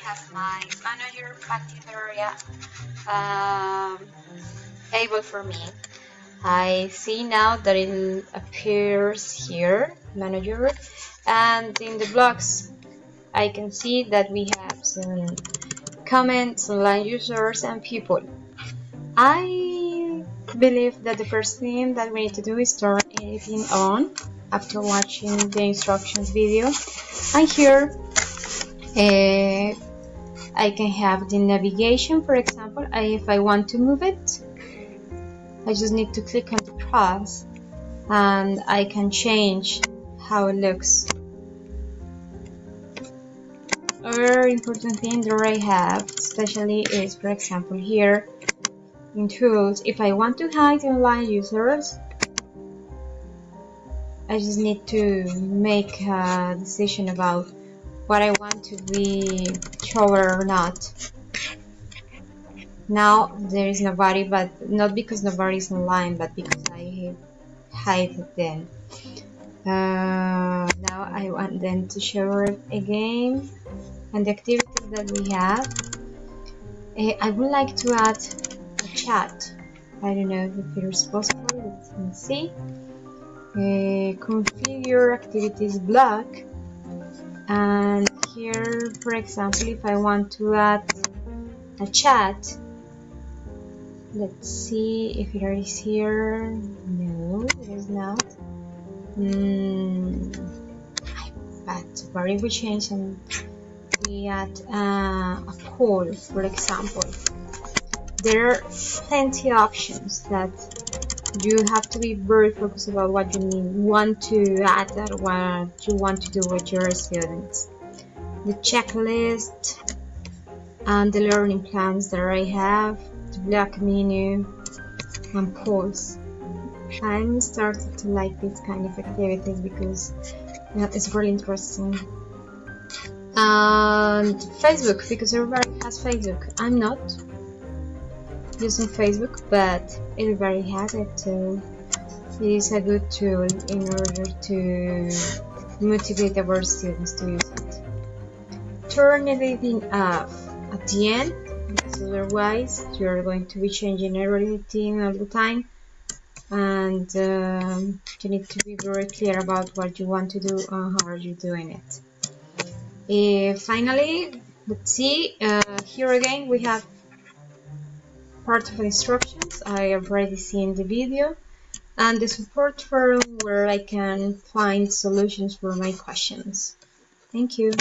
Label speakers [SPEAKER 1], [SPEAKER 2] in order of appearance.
[SPEAKER 1] have my manager active area able for me. I see now that it appears here, manager, and in the blocks I can see that we have some comments, online users, and people. I believe that the first thing that we need to do is turn editing on after watching the instructions video. And here I can have the navigation. For example, if I want to move it, I just need to click on the cross and I can change how it looks. Another important thing that I have especially is, for example, here in tools, if I want to hide online users, I just need to make a decision about what I want to be shown or not. Now there is nobody, but not because nobody is online, but because I hide them. Now I want them to show it again, and the activities that we have. I would like to add a chat. I don't know if it is possible. Let's see. Configure activities block, and here, for example, if I want to add a chat, let's see if it is here. No, it is not. But what if we change and we add a poll, for example? There are plenty of options that you have to be very focused about what you want to add or what you want to do with your students. The checklist and the learning plans that I have, the block menu, and polls. I'm starting to like this kind of activities because it's really interesting. And Facebook, because everybody has Facebook. I'm not using Facebook, but everybody has it, so it is a good tool in order to motivate our students to use it. Turn editing off at the end, because otherwise you're going to be changing everything all the time, and you need to be very clear about what you want to do and how are you doing it. Finally, let's see, here again we have part of the instructions. I have already seen the video, and the support forum where I can find solutions for my questions. Thank you.